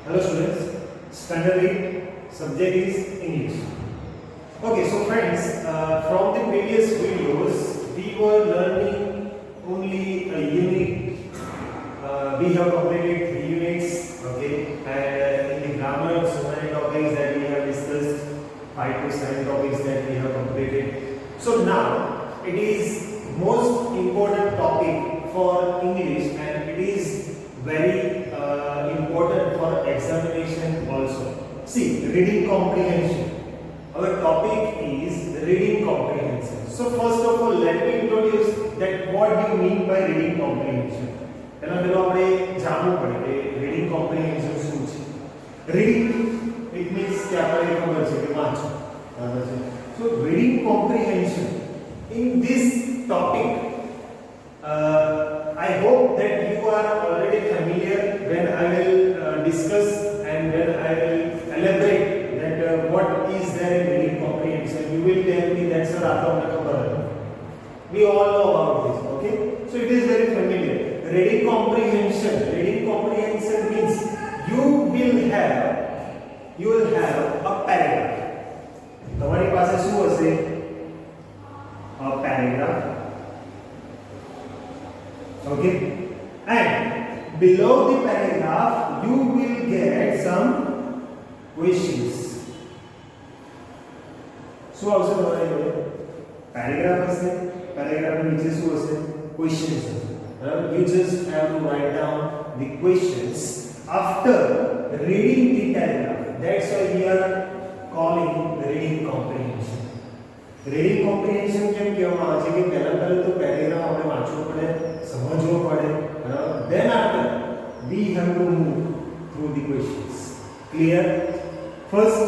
Hello students, standard 8 subject is English. Okay, so friends, from the previous videos we were learning only a unit. We have completed 3 units, okay, and in the grammar so many topics that we have discussed, 5 to 7 topics that we have completed. So now it is most important topic for English and it is very important for examination also. See, reading comprehension. Our topic is reading comprehension. So first of all, let me introduce that what do you mean by reading comprehension. પહેલા આપણે જાણવું પડે કે reading comprehension શું છે. Reading it means કે આપણે ખબર છે કે વાંચવું. બરાબર છે. So reading comprehension in this topic I hope that you are already familiar when I will discuss and when I will elaborate that what is there in reading comprehension. You will tell me that sir aapko khabar hai. We all know about this, okay? So it is very familiar. Reading comprehension means you will have a paragraph. તમારી પાસે શું હશે? A paragraph. Okay, and below the paragraph you will get some questions. So also paragraph હશે, paragraph ની નીચે શું હશે? Questions. You just have to write down the questions after reading the paragraph. That's why we are calling reading comprehension. Reading comprehension કેમ કહેવામાં આવે છે કે પહેલા તો પેરેગ્રાફ આપણે વાંચવો પડે, સમજવો પડે, બરાબર? Then after we have to move through the questions. Clear? First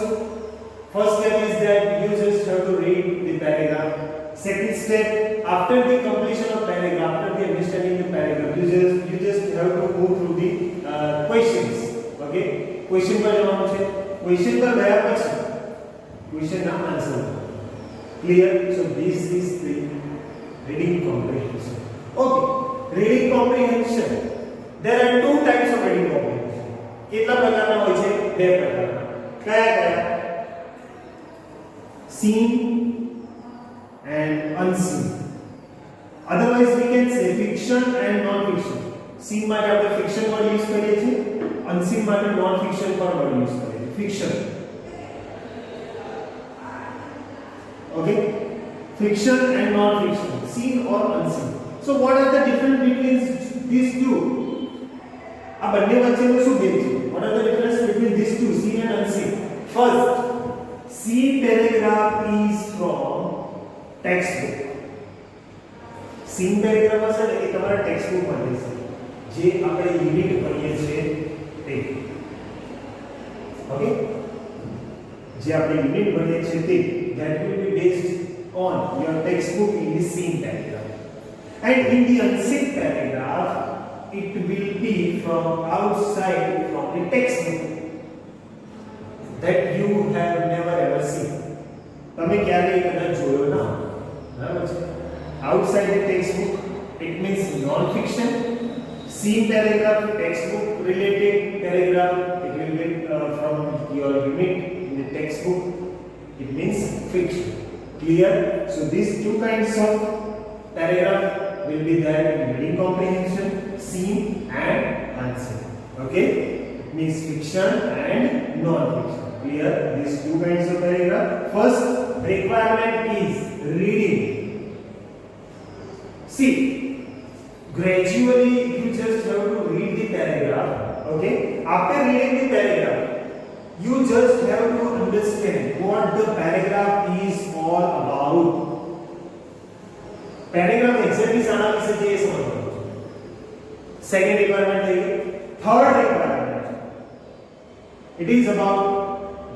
step is that you just have to read the paragraph. Second step, after the completion of paragraph, after the understanding the paragraph, you just have to move through the questions. Okay? Question પર જવાનું છે. Question પર ગયા પછી question ના answer. Clear? So this is the reading comprehension. Okay, reading comprehension. There are 2 types of reading comprehension. કેટલા પ્રકારના હોય છે? 2 પ્રકારના. કયા? Seen and unseen. Otherwise we can say fiction and non-fiction. Seen માટે આપણે fiction word use કરીએ છીએ, unseen માટે non-fiction પર word use કરીએ છીએ. Fiction. Okay, fiction and non-fiction, seen or unseen. So what are the difference between these two? આ બંને વચ્ચેનો શું ભેદ છે? What are the difference between these two, seen and unseen? First, seen paragraph is from textbook. Seen paragraph હશે ને એ તમારા textbook માંથી છે, જે આપણે યુનિટ ભણીએ છીએ તે. ઓકે, જે આપણે યુનિટ ભણીએ છીએ તે that will be based on your textbook in the seen paragraph, and in the unseen paragraph it will be from outside from the textbook that you have never ever seen. તમે ક્યારે કદાચ જોયો ના, બરાબર છે? Outside the textbook it means non fiction. Seen paragraph, textbook related paragraph, it will be from your unit in the textbook, it means fiction. Clear? So these 2 kinds of paragraph will be there in reading comprehension, seen and unseen. Okay, it means fiction and non-fiction. Clear? These 2 kinds of paragraph. First requirement is reading. See, gradually you just have to read the paragraph. Okay, after reading the paragraph you just have to understand what the paragraph is all about. Paragraph exactly શાના વિશે છે એ સમજવાનું. Second requirement થઈ ગઈ. Third requirement, it is about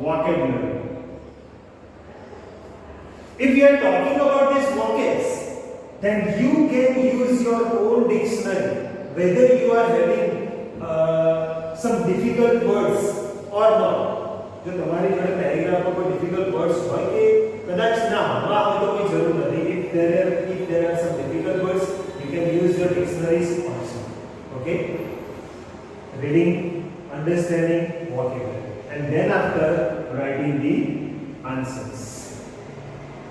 vocabulary. If you are talking about these vocabs, then you can use your own dictionary, whether you are having some difficult words or not. જો તમારી જોડે પેરેગ્રાફમાં કોઈ difficult words હોય કે કદાચ ના આવે તો કોઈ જરૂર નથી. If there are some difficult words, you can use your dictionaries also. Okay, reading understanding vocabulary, and then after writing the answers.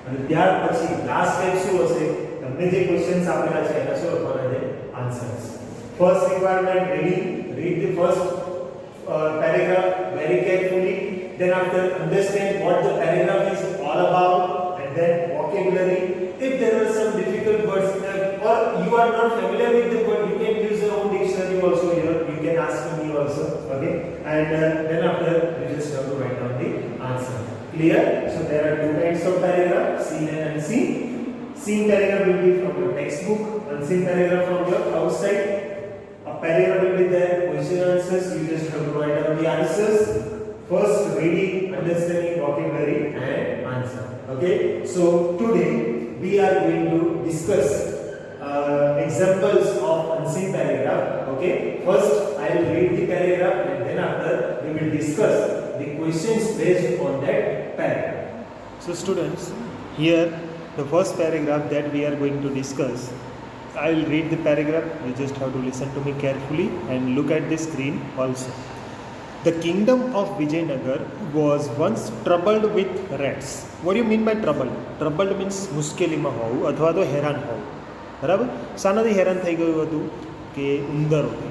અને ત્યાર પછી લાસ્ટ સ્ટેપ શું હશે? તમને જે ક્વેશ્ચન્સ આપેલા છે એના શું લખવાના છે? Answers. First requirement read the first paragraph very carefully, then after understand what the paragraph is all about, and then vocabulary. If there are some difficult words or you are not familiar with the word, you can use your own dictionary also here. You can ask me also, okay? And then after you just have to write down the answer. Clear? So there are two kinds of paragraph, seen and unseen. Seen paragraph will be from your textbook, unseen paragraph from your outside. A paragraph will be there, question answers, you just have to write down the answers. First reading, understanding, vocabulary and answer. Okay? So today we are going to discuss examples of unseen paragraph. Okay? First I will read the paragraph and then after we will discuss the questions based on that paragraph. So students, here the first paragraph that we are going to discuss, I will read the paragraph. You just have to listen to me carefully and look at the screen also. The kingdom of Vijayanagar was once troubled with rats. What do you mean by troubled? Troubled means મુશ્કેલીમાં હોવું અથવા તો હેરાન હોવું. બરાબર? શાનાથી હેરાન થઈ ગયું હતું? કે ઉંદરોથી.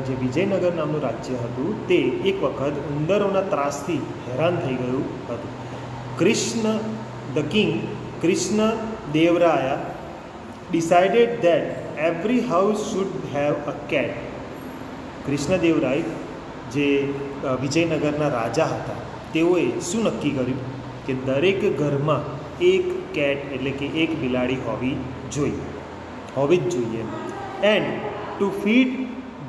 જે વિજયનગર નામનું રાજ્ય હતું તે એક વખત ઉંદરોના ત્રાસથી હેરાન થઈ ગયું હતું. The king, Krishna Devraya, decided that every house should have a cat. Krishnadevaraya જે વિજયનગરના રાજા હતા તેઓએ શું નક્કી કર્યું કે દરેક ઘરમાં એક કેટ એટલે કે એક બિલાડી હોવી જ જોઈએ. And to feed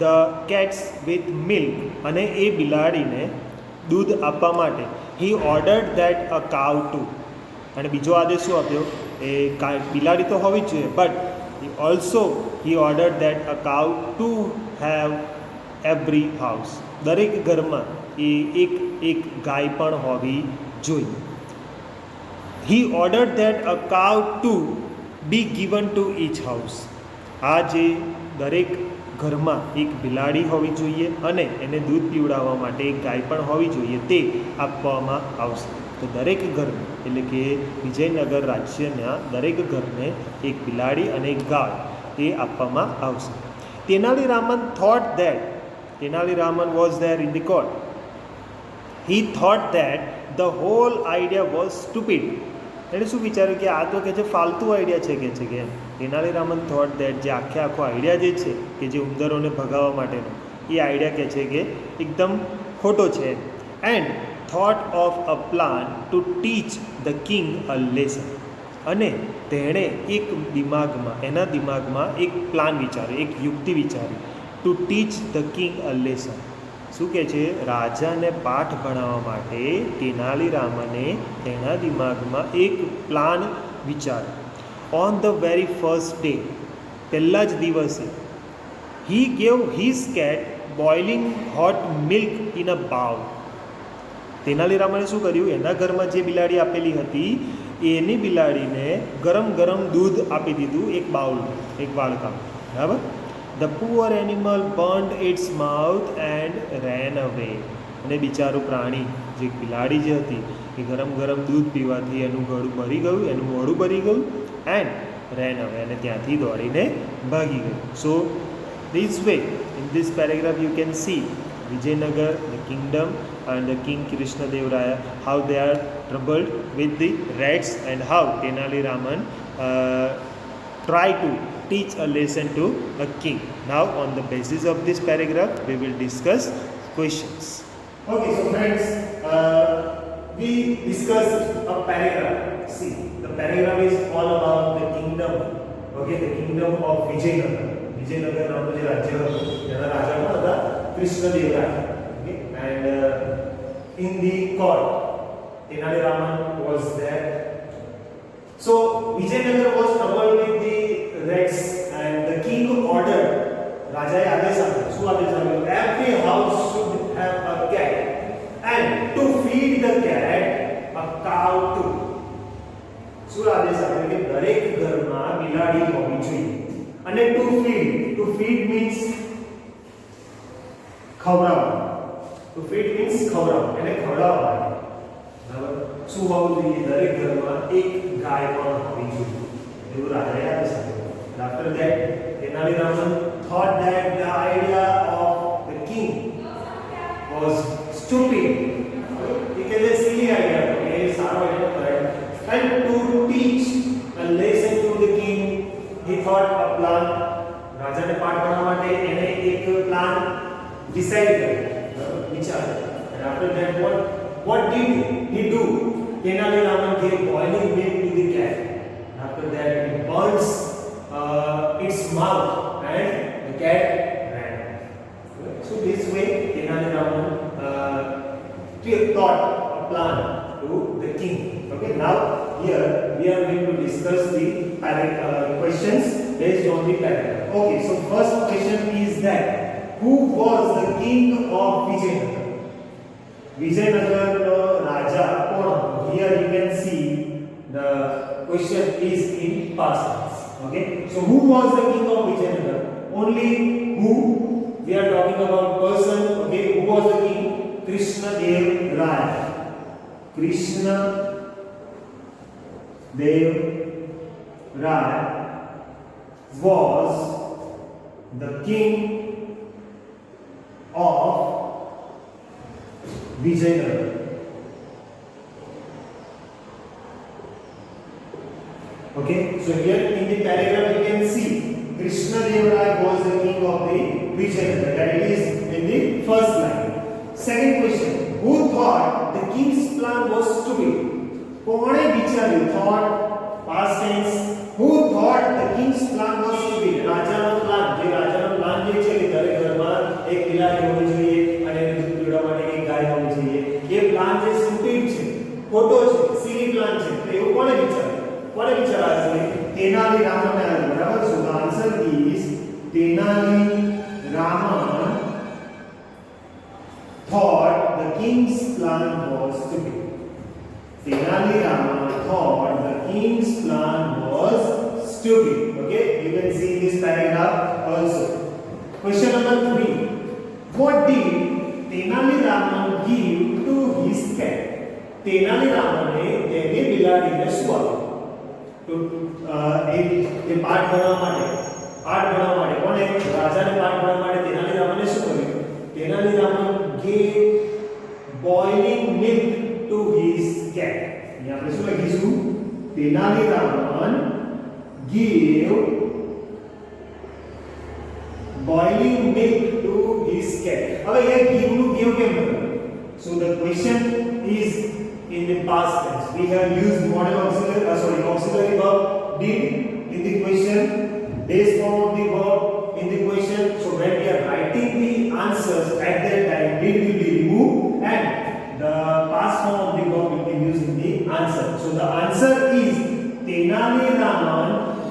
the cats with milk, અને એ બિલાડીને દૂધ આપવા માટે he ordered that a cow to, અને બીજો આદેશ શું આપ્યો? એ બિલાડી તો હોવી જ જોઈએ, but also he ordered that a cow to have every house. દરેક ઘરમાં એ એક ગાય પણ હોવી જોઈએ. He ordered that a cow to be given to each house. આ જે દરેક ઘરમાં એક બિલાડી હોવી જોઈએ અને એને દૂધ પીવડાવવા માટે એક ગાય પણ હોવી જોઈએ તે આપવામાં આવશે. તો દરેક ઘરને એટલે કે વિજયનગર રાજ્યના દરેક ઘરને એક બિલાડી અને એક ગાય એ આપવામાં આવશે. Tenali Raman was there in the court. He thought that the whole idea was stupid. એને શું વિચાર્યું કે આ તો કે છે ફાલતુ આઈડિયા છે કે એમ. તેનાલી રામન થોટ ધેટ જે આખો આઈડિયા જે છે કે જે ઉંદરોને ભગાવવા માટેનો એ આઈડિયા કે છે કે એકદમ ખોટો છે. And thought of a plan to teach the king a lesson. અને તેણે એના દિમાગમાં એક પ્લાન વિચાર્યો, એક યુક્તિ વિચારી. To teach the king a lesson. શું કહે છે? રાજાને પાઠ ભણાવવા માટે તેનાલી રામને તેના દિમાગમાં એક પ્લાન વિચાર્યો. On the very first day, પહેલા જ દિવસે, he gave his cat boiling hot milk in a bowl. Tenali રામને શું કર્યું? એના ઘરમાં જે બિલાડી આપેલી હતી એની બિલાડીને ગરમ દૂધ આપી દીધું એક બાઉલમાં, એક વાડકામાં. બરાબર? The poor animal burned its mouth and ran away. અને બિચારું પ્રાણી જે બિલાડી જે હતી એ ગરમ દૂધ પીવાથી એનું ગળું ભરી ગયું, એનું મોઢું ભરી ગયું, એન્ડ ran away, અને ત્યાંથી દોડીને ભાગી ગયું. સો this way, in this paragraph you can see Vijayanagar, the kingdom, and the king Krishna Devraya, how they are troubled with the rats and how Tenali Raman try to teach a lesson to a king. Now on the basis of this paragraph we will discuss questions. Okay, so friends, we discussed a paragraph. See, the paragraph is all about the kingdom. Okay, the kingdom of Vijayanagar. Vijayanagar નામનું જે રાજ્ય હતું તેના રાજા કોણ હતા? Krishnadevaraya. Okay, and in the court Tenali Raman was there. So Vijayanagar was troubled with the rats and the king ordered, રાજાએ આદેશ આપ્યો. શું આદેશ આપ્યો? Every house should have a cat and to feed the cat a cow too. શું આદેશ આપ્યો કે દરેક ઘરમાં બિલાડી હોવી જોઈએ. અને to feed means ખવડાવવું. તો ફીડ મીન્સ ખવડાવવું, એને ખવડાવવા માટે. બરાબર. શું હોવું જોઈએ? દરેક ઘરમાં એક ગાય પણ હોવી જોઈએ. એવું રાજાએ આદેશ આપ્યો. After that, Tenali Raman thought that the idea of the king was stupid. It is a silly idea. And to teach a lesson to the king, he thought a plan. राजा ने पाठ पढ़ावा माटे એને એક પ્લાન ડિસાઈડ કર્યો, વિચાર. And after that, what did he do? Tenali Raman gave boiling milk to the cat. After that, he burns its mouth and the cat ran. So this way, Tenali Raman thought a plan to the king. Okay, now here we are going to discuss the questions based on the paragraph. Okay, so first question is that who was the king of Vijayanagar? Vijayanagar Raja kon? Here you can see the question is in past tense. Okay, so who was the king of Vijayanagar? Only who? We are talking about person. Okay, who was the king? Krishna Dev Rai. Krishna Dev Rai was the king of Vijayanagar. Okay, so here in the paragraph you can see Krishna Dev Rai was the king of the Vijayanagar. That is in the first line. Second question, who thought the king's plan was stupid? કોણે વિચાર્યું? thought past tense. Who thought the king's plan was stupid? રાજાનો plan, જે રાજાનો plan જે છે કે દરેક ઘરમાં એક બિલાડી હોવી જોઈએ અને એને દૂધ પીવડાવવા માટે એક ગાય હોવી જોઈએ, એ પ્લાન જે સ્ટુપિડ છે, ખોટો છે, સિલી પ્લાન છે, તો એવું કોણે વિચાર્યું? કોણે વિચાર્યું છે? તેનાલી રામને આવ્યું. બરાબર. So the answer is Tenali Raman thought the king's plan was stupid. Tenali Raman thought the king's plan was stupid. Okay, you can see this paragraph also. Question number 3. What did Tenali Raman give to his cat? Tenali Raman ने तेने बिलाड़ी ने શું આપ્યું? તો એ પાઠ ભણવા માટે કોને? રાજાને પાઠ ભણવા માટે તેનાલી રામને શું કર્યું? Tenali Raman gave boiling milk to his cat. यहाँ पे શું લખીશું? Tenali Raman gave boiling milk to his cat. હવે ये give નું give કેમ કર્યું? So the question is in the past tense. We have used model auxiliary verb did in the question, base form of the verb in the question. So when we are writing the answers at that time, did will be removed and the past form of the verb will be used in the answer. So the answer is Tenali Raman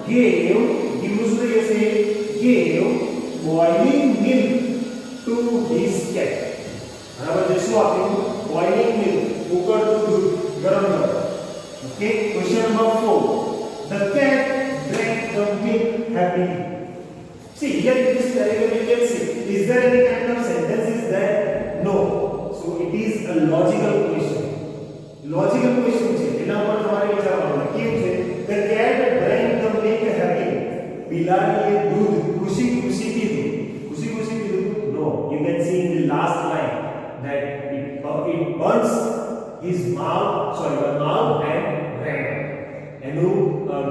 gave boiling milk to his cat. बराबर છે. શું આપ્યું? boiling milk, ઉકળતું દૂધ, ગરમ ગરમ. Okay, question number 4. The cat drank the milk happily. See here in this paragraph you can see, is there any kind of sentence is there? No. So it is a logical question. Logical question છે. એના પર તમારે વિચારવાનું કેમ છે? The cat drank the milk happily. બિલાડીએ દૂધ ખુશી ખુશી પીધું. ખુશી ખુશી પીધું? No. You can see in the last line that it burns his mouth and ran. એનું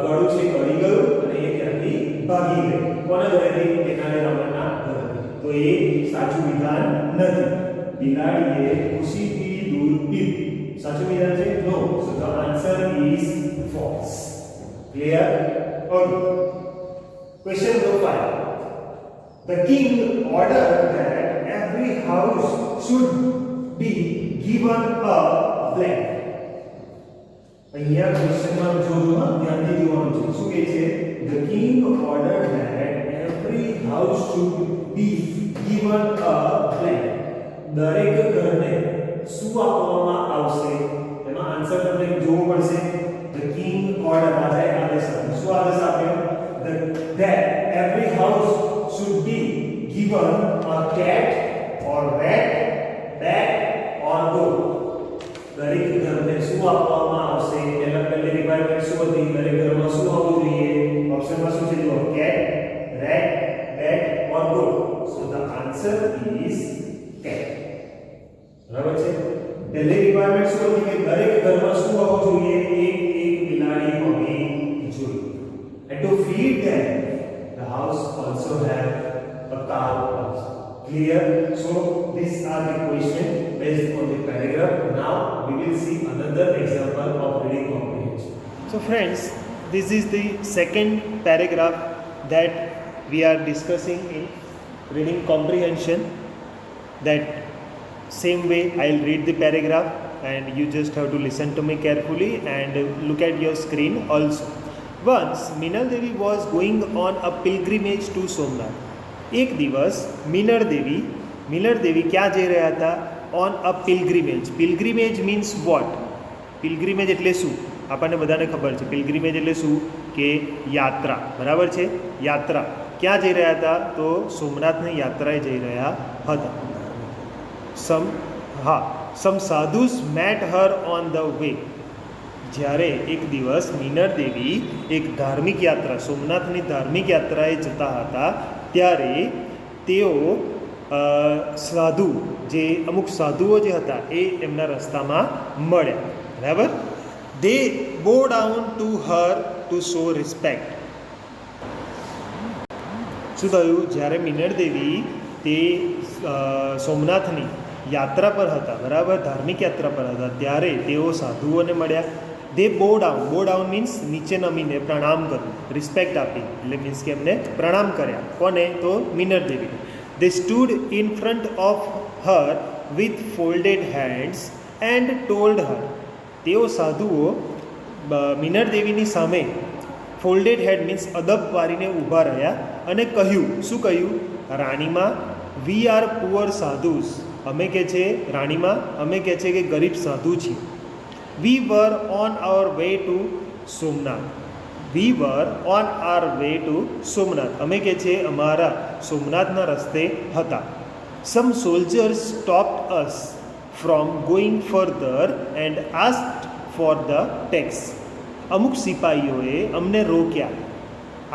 ગળું છે ગળી ગયું અને એ ત્યાંથી ભાગી ગઈ. કોના ઘરેથી? તેનાલી રામનના ઘરેથી. તો એ સાચું વિધાન નથી. બિલાડીએ ખુશીથી દૂધ પીધું. સાચું વિધાન છે? નો. So the answer is false. Clear? Okay. Question number 5. The king ordered that every house should be given a blank. અહીંયા ક્વેશ્ચનમાં જોજો, ધ્યાનથી જોવાનું છે. શું કહે છે? The king ordered that every house should be given a blank. દરેક ઘરને શું આપવામાં આવશે? એનો આન્સર તમને જોવો પડશે. The king ordered, રાજાએ આદેશ આપ્યો. શું આદેશ આપ્યો? That every house should be given a cat or rat, bat what? So the answer is cat. બરાબર છે. પહેલી રિક્વાયરમેન્ટ શું હતી કે દરેક ઘરમાં શું હોવું જોઈએ? એક બિલાડી હોવી જોઈએ. And to feed them, the house also have a cow also. Clear? So these are the questions based on the paragraph. Now we will see another example of reading comprehension. So friends, this is the second paragraph that we are discussing in reading comprehension. That same way I'll read the paragraph and you just have to listen to me carefully and look at your screen also. Once Minal Devi was going on a pilgrimage to Somnath. એક દિવસ મિનળ દેવી ક્યાં જઈ રહ્યા હતા? On a pilgrimage. Pilgrimage means what? Pilgrimage એટલે શું? આપણને બધાને ખબર છે. પિલગ્રીમેજ એટલે શું? કે યાત્રા. બરાબર છે? યાત્રા. ક્યાં જઈ રહ્યા હતા? તો સોમનાથની યાત્રાએ જઈ રહ્યા હતા. Some sadhus met her on the way. જ્યારે એક દિવસ મિનળ દેવી એક ધાર્મિક યાત્રા, સોમનાથની ધાર્મિક યાત્રાએ જતા હતા, ત્યારે તેઓ સાધુ, જે અમુક સાધુઓ જે હતા એ એમના રસ્તામાં મળ્યા. બરાબર? દે બો down to her to show respect. શું થયું? જ્યારે મિનળ દેવી તે સોમનાથની યાત્રા પર હતા, બરાબર, ધાર્મિક યાત્રા પર હતા, ત્યારે તેઓ સાધુઓને મળ્યા. દે બો ડાઉન મીન્સ નીચે નમીને પ્રણામ કરવું, રિસ્પેક્ટ આપી, એટલે મીન્સ કે એમને પ્રણામ કર્યા. કોને? તો મિનળ દેવીને. They stood in front of her with folded hands and told her. તેઓ સાધુઓ મિનળ દેવીની સામે ફોલ્ડેડ હેડ મીન્સ અદબ વારીને ઊભા રહ્યા અને કહ્યું. શું કહ્યું? રાણીમાં, વી આર પુઅર સાધુસ. અમે કે છે રાણીમાં, અમે કે છે કે ગરીબ સાધુ છીએ. We were on our way to Somnath. We were on our way to Somnath. અમે કે છે અમારા સોમનાથના રસ્તે હતા. Some soldiers stopped us from going further and asked for the tax. અમુક સિપાહીઓએ અમને રોક્યા,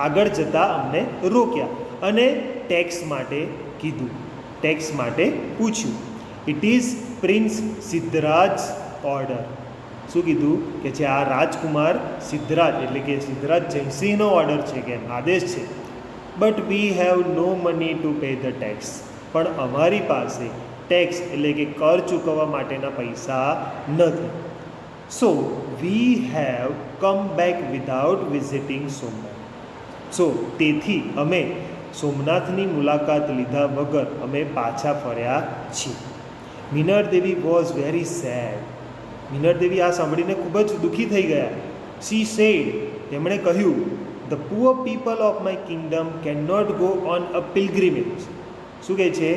આગળ જતાં અમને રોક્યા અને ટેક્સ માટે કીધું, ટેક્સ માટે પૂછ્યું. It is prince Siddharaj order. શું કીધું? કે છે આ રાજકુમાર સિદ્ધરાજ એટલે કે સિદ્ધરાજ જયસિંહનો ઓર્ડર છે, કે આદેશ છે. But we have no money to pay the tax. પણ અમારી પાસે ટેક્સ એટલે કે કર ચૂકવવા માટેના પૈસા નથી. So we have come back without visiting Somnath. So તેથી અમે સોમનાથની મુલાકાત લીધા વગર અમે પાછા ફર્યા છીએ. મિનળ દેવી વોઝ વેરી સેડ. મિનળ દેવી આ સાંભળીને ખૂબ જ દુઃખી થઈ ગયા. શી સેડ, તેમણે કહ્યું, the poor people of my kingdom can not go on a pilgrimage. શું કહે છે?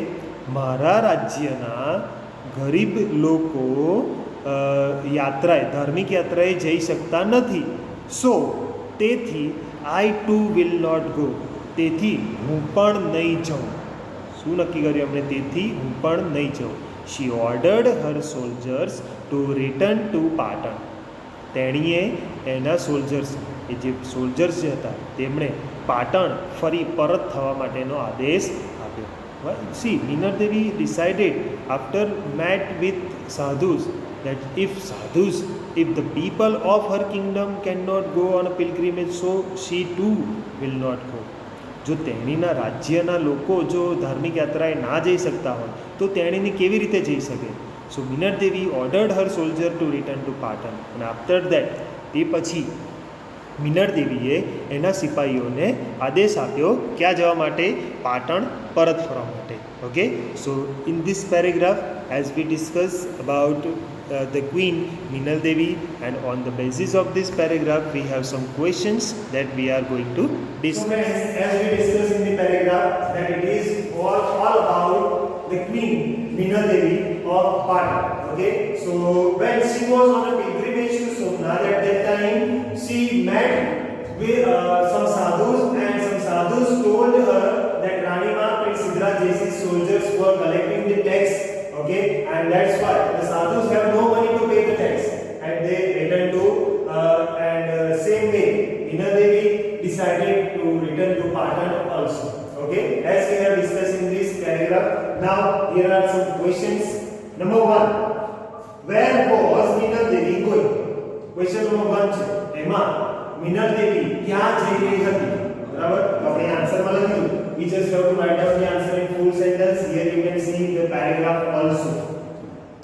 મારા રાજ્યના ગરીબ લોકો યાત્રાએ, ધાર્મિક યાત્રાએ જઈ શકતા નથી. સો તેથી I too will not go. તેથી હું પણ નહીં જાઉં. શું નક્કી કર્યું એમણે? તેથી હું પણ નહીં જાઉં. She ordered her soldiers to return to Patan. તેણીએ એના સોલ્જર્સ, એ જે સોલ્જર્સ જે હતા તેમણે પાટણ ફરી પરત થવા માટેનો આદેશ આપ્યો. See, Minal Devi decided after met with sadhus that if the people of her kingdom cannot go on a pilgrimage, so she too will not go. જો તેણીના રાજ્યના લોકો જો ધાર્મિક યાત્રાએ ના જઈ શકતા હોય તો તેણીની કેવી રીતે જઈ શકે? So Minal Devi ordered her soldier to return to Patan. અને આફ્ટર દેટ, તે પછી મિનળ દેવીએ એના સિપાહીઓને આદેશ આપ્યો ક્યાં જવા માટે? પાટણ પરત ફરવા માટે. Okay, so in this paragraph as V discuss about the queen Minal Devi, and on the basis of this paragraph we have some questions that we are going to discuss. So friends, as we discussed in the paragraph, that it is all about the queen Minal Devi of Patan. Okay, so when she was on a pilgrimage to Somnath, at that time she met with some sadhus, and some sadhus told her that Ranima and Siddharth Jayasingh soldiers were collecting the tax. Okay, and that's why the sadhus have no money to pay the tax, and they return to same way Minal Devi decided to return to Patan also. Okay, as we have discussed in this paragraph, now here are some questions. Number 1, where was Minal Devi going? Question number 1 છે એમાં મિનલ દેવી ક્યાં જઈ રહી હતી, બરાબર? તો આપણે answer માં લખ્યું. We just have to write down the answer in full sentence. Here you can see the paragraph also.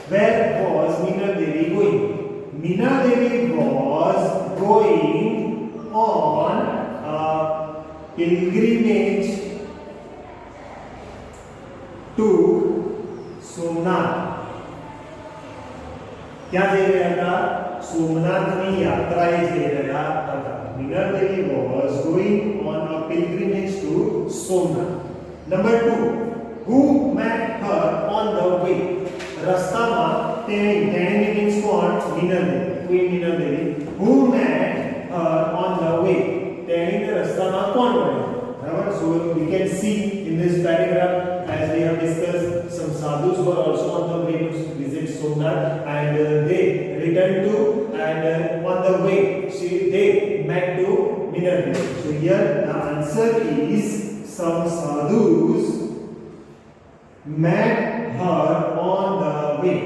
Where was Minal Devi going? Minal Devi was going on a pilgrimage to Somnath. क्या जई રહ્યા હતા? સોમનાથની યાત્રાએ જઈ રહ્યા હતા. Minal Devi was going on a pilgrimage to Somnath. Number 2, who met her on the way? રસ્તામાં તેણે means કોણ? Minal Devi, Queen Minal Devi. Who met her on the way? તેણીને રસ્તામાં કોણ મળ્યું? બરાબર? So we can see in this paragraph, as we have discussed, some sadhus were also on the way to visit Somnath, and they returned to, and on the way they met to Minal Devi. So here the answer is some sadhus met her on the way.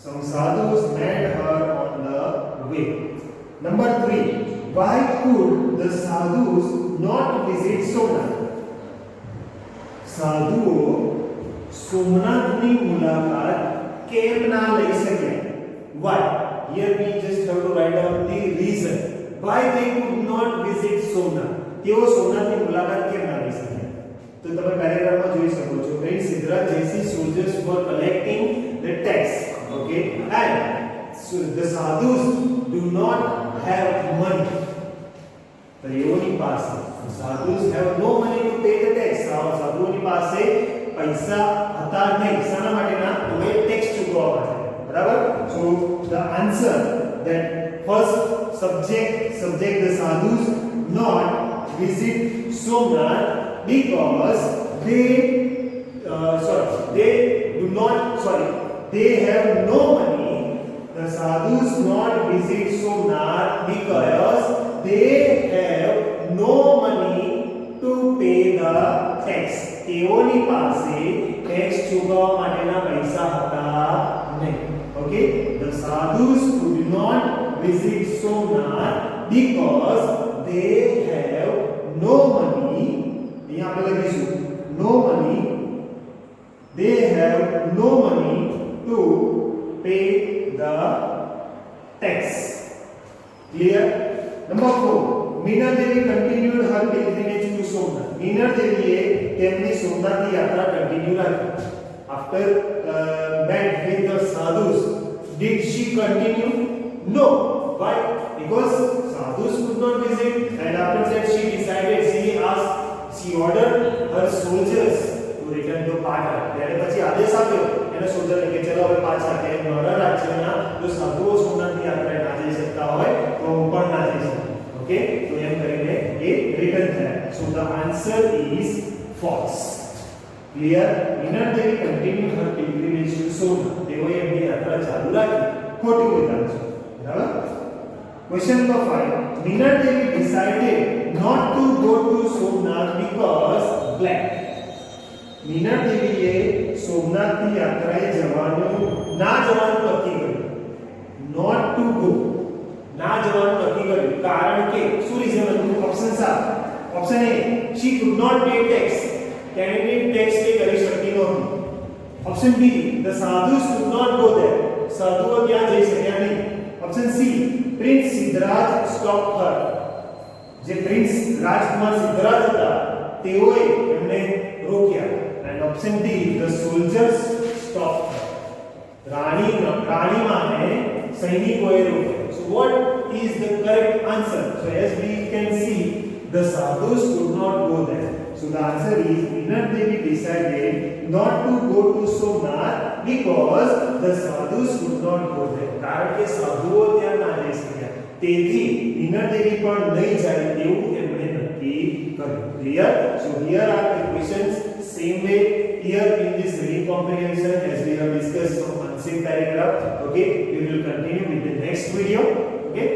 Some sadhus met her on the way. Number 3, why could the sadhus not visit Somnath? સાધુઓ સોમનાથની મુલાકાત કેમ ના લઈ શક્યા? Why? Here we just have to write down the reason why they could not visit Somnath. તેઓ સોમનાથની મુલાકાત કેમ ના લઈ શક્યા? તો તમે પેરેગ્રાફમાં જોઈ શકો છો. When Siddharth Jaisi soldiers were collecting the tax, okay, and so the sadhus do not have money. તેઓની પાસે sadhus have no money to pay the tax. સાધુઓની પાસે પૈસા હતા નહીં. શાના માટેના? તો એ ટેક્સ ચૂકવવા માટે. બરાબર? So the answer, that first subject the sadhus not visit Somnath because they have no money. The sadhus not visit Somnath because they have no money to pay the tax. તેઓની પાસે tax ચૂકવવા માટેના પૈસા હતા નહીં. Okay, the sadhus could not visit Somnath because they have no money. અહીંયા આપણે લખીશું no money. They have no money to pay the tax. Clear? Number 4, Minal Devi continued her pilgrimage to Somnath. Minal Devi તેમની સોમનાથની યાત્રા continue rakhi. After met with the sadhus, did she continue? No. Why? Because sadhus could not visit, and after that she ordered her soldiers to return to Pata. ત્યારે પછી આદેશ આપ્યો એના સોલ્જરને કે ચલો હવે પાછા, કે મારા રાજ્યના જો સાધુઓ સોમનાથની યાત્રાએ ના જઈ શકતા હોય તો હું પણ ના જઈ શકું. ઓકે, તો એમ કરીને એ રિટર્ન થયા. So the answer is false. Clear? Minal Devi continued her pilgrimage to Somnath. તેઓએ એમની યાત્રા ચાલુ રાખી. ખોટું બોલ્યા છે. બરાબર? Question number 5. Minal Devi decided not to go to Somnath because blank. Minal Deviએ સોમનાથની યાત્રાએ જવાનું ના જવાનું નક્કી કર્યું. Not to go. ના જવાનું નક્કી કર્યું. કારણ કે શું રીઝન હતું? ઓપ્શન્સ આ. Option A, she could not pay tax. તેણે ટેક્સ પે કરી શકતી નહોતી. Option B, the sadhus could not go there. સાધુઓ ત્યાં જઈ શક્યા નહીં. Option C, Prince Siddharth stopped her. જે પ્રિન્સ રાજકુમાર સિદ્ધરાજ હતા તેઓએ એમને રોક્યા. And option D, the soldiers stopped her. રાણીમાને સૈનિકોએ રોક્યા. So what is the correct answer? So as we can see, the sadhus could not go there. So the answer is Minal Devi decided not to go to Somnath because the sadhus could not go there. કારણ કે સાધુઓ ત્યાં ના જઈ શક્યા. તેથી Minal Devi પણ નહીં જાય તેવું એમણે નક્કી કર્યું. Clear? So here are the questions. Same way here in this reading comprehension, as we have discussed some unseen paragraph. Okay, we will continue with the next video. Okay.